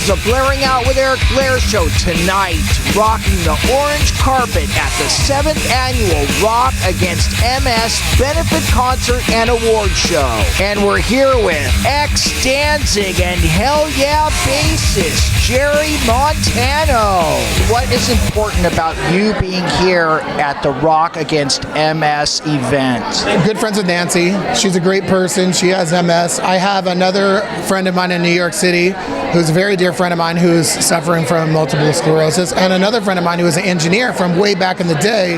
is the Blairing Out with Eric Blair show tonight, rocking the orange carpet at the 7th Annual Rock Against MS Benefit Concert and Award Show. And we're here with ex-Danzig and Hellyeah bassist Jerry Montano. What is important about you being here at the Rock Against MS event? Good friends with Nancy. She's a great person. She has MS. I have another friend of mine in New York City who's a very dear friend of mine who's suffering from multiple sclerosis, and another friend of mine who was an engineer from way back in the day,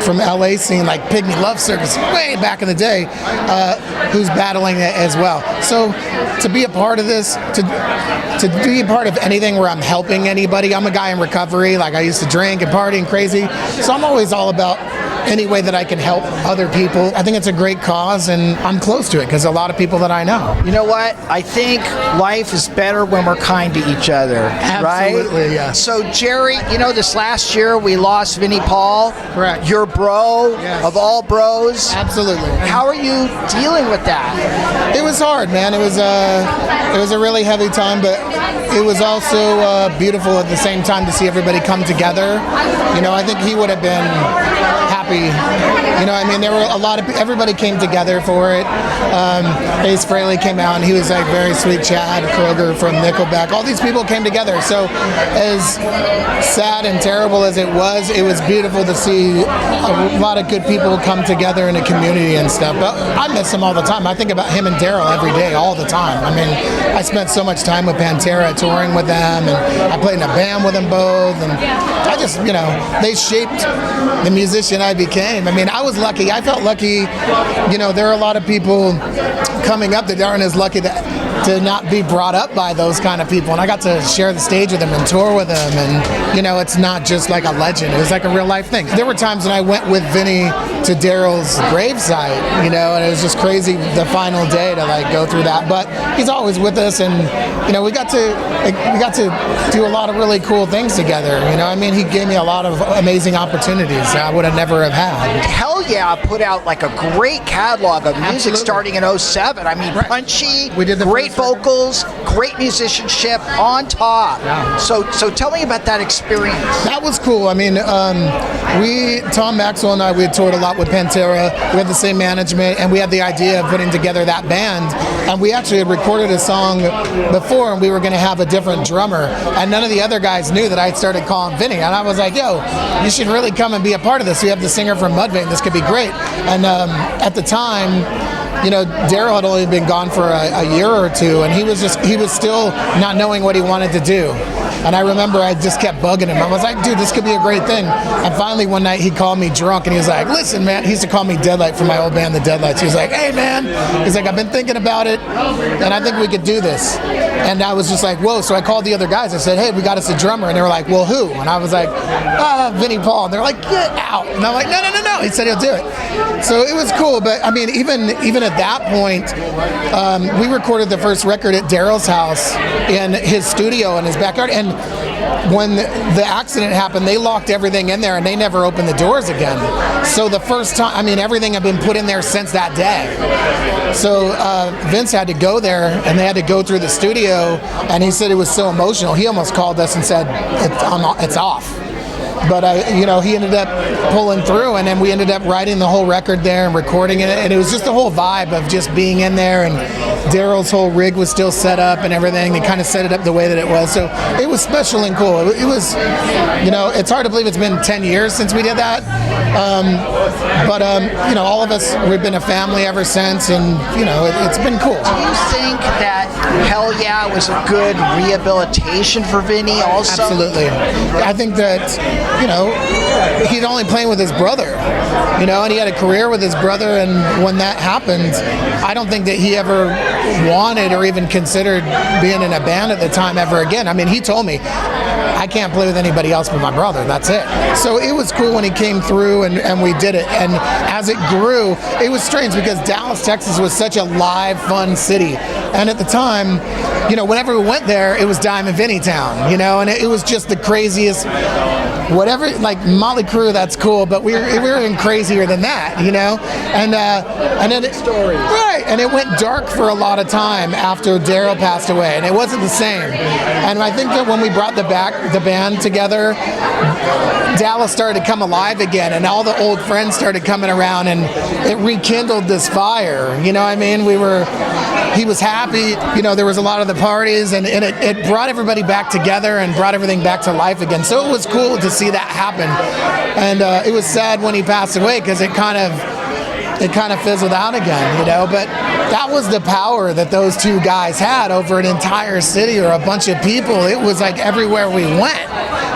from LA scene, like Pygmy Love Circus, way back in the day, who's battling it as well. So to be a part of this, to be a part of anything where I'm helping anybody, I'm a guy in recovery, like I used to drink and party and crazy, so I'm always all about any way that I can help other people. I think it's a great cause, and I'm close to it because a lot of people that I know. You know what? I think life is better when we're kind to each other, Absolutely, right? yeah. So, Jerry, you know, this last year we lost Vinnie Paul. Correct. Your bro, yes. of all bros. Absolutely. How are you dealing with that? It was hard, man. It was a really heavy time, but it was also beautiful at the same time to see everybody come together. You know, I think he would have been happy. You know, I mean, there were a lot of everybody came together for it. Ace Frehley came out, and he was like very sweet. Chad Kroger from Nickelback. All these people came together. So, as sad and terrible as it was beautiful to see a lot of good people come together in a community and stuff. But I miss him all the time. I think about him and Daryl every day, all the time. I mean, I spent so much time with Pantera touring with them, and I played in a band with them both, and I just, you know, they shaped the musician I became. I mean, I was lucky. I felt lucky. You know, there are a lot of people coming up that aren't as lucky to not be brought up by those kind of people, and I got to share the stage with them and tour with them, and you know, it's not just like a legend, it was like a real life thing. There were times when I went with Vinnie to Daryl's gravesite, you know, and it was just crazy the final day to like go through that, but he's always with us, and you know, we got to do a lot of really cool things together. You know, I mean, he gave me a lot of amazing opportunities that I would have never have had. Hellyeah put out like a great catalog of music Absolutely. Starting in 07. I mean, Right. punchy, We did the great first record. vocals, great musicianship on top. Yeah. So tell me about that experience. That was cool. I mean, Tom Maxwell and I, we had toured a lot with Pantera. We had the same management, and we had the idea of putting together that band. And we actually had recorded a song before, and we were going to have a different drummer. And none of the other guys knew that I started calling Vinnie. And I was like, yo, you should really come and be a part of this. We have the singer from Mudvayne. This could be great. And at the time, you know, Daryl had only been gone for a year or two, and he was still not knowing what he wanted to do. And I remember I just kept bugging him. I was like, dude, this could be a great thing. And finally one night he called me drunk, and he was like, listen, man, he used to call me Deadlight from my old band, The Deadlights. He was like, hey, man, he's like, I've been thinking about it, and I think we could do this. And I was just like, whoa. So I called the other guys. I said, hey, we got us a drummer. And they were like, well, who? And I was like, Vinnie Paul. And they're like, get out. And I'm like, no. He said he'll do it. So it was cool. But I mean, even at that point, we recorded the first record at Daryl's house in his studio in his backyard. And when the accident happened, they locked everything in there, and they never opened the doors again. So the first time, I mean, everything had been put in there since that day. So Vince had to go there, and they had to go through the studio, and he said it was so emotional. He almost called us and said, it's off. But you know, he ended up pulling through, and then we ended up writing the whole record there and recording it, and it was just the whole vibe of just being in there, and Daryl's whole rig was still set up and everything. They kind of set it up the way that it was, so it was special and cool. It was, you know, it's hard to believe it's been 10 years since we did that, but you know, all of us, we've been a family ever since, and you know, it's been cool. Do you think that Hellyeah was a good rehabilitation for Vinnie also? Absolutely. I think that, you know, he'd only playing with his brother, you know, and he had a career with his brother, and when that happened, I don't think that he ever wanted or even considered being in a band at the time ever again. I mean, he told me, I can't play with anybody else but my brother, that's it. So it was cool when he came through, and we did it, and as it grew, it was strange because Dallas, Texas was such a live, fun city. And at the time, you know, whenever we went there, it was Diamond Vinnie Town, you know, and it was just the craziest, whatever, like Motley Crue, that's cool, but we were in crazier than that, you know, and then right, and it went dark for a lot of time after Daryl passed away, and it wasn't the same. And I think that when we brought the band together, Dallas started to come alive again, and all the old friends started coming around, and it rekindled this fire. You know what I mean? He was happy. You know, there was a lot of the parties, and it brought everybody back together and brought everything back to life again. So it was cool to see that happen. And it was sad when he passed away because it kind of fizzled out again, you know, but that was the power that those two guys had over an entire city or a bunch of people. It was like everywhere we went,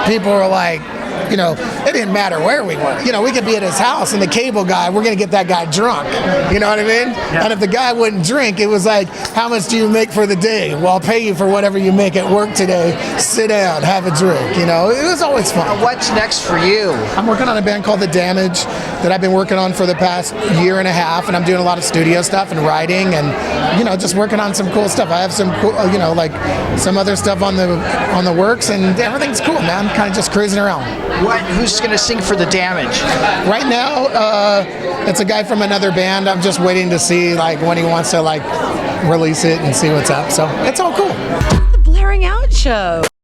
people were like, you know, it didn't matter where we were. You know, we could be at his house and the cable guy, we're going to get that guy drunk. You know what I mean? Yeah. And if the guy wouldn't drink, it was like, how much do you make for the day? Well, I'll pay you for whatever you make at work today. Sit down, have a drink. You know, it was always fun. What's next for you? I'm working on a band called The Damage that I've been working on for the past year and a half, and I'm doing a lot of studio stuff and writing and, you know, just working on some cool stuff. I have some cool, you know, like some other stuff on the works, and everything's cool, man. Kind of just cruising around. Who's going to sing for The Damage? Right now, it's a guy from another band. I'm just waiting to see like when he wants to like release it and see what's up. So it's all cool. The Blairing Out Show.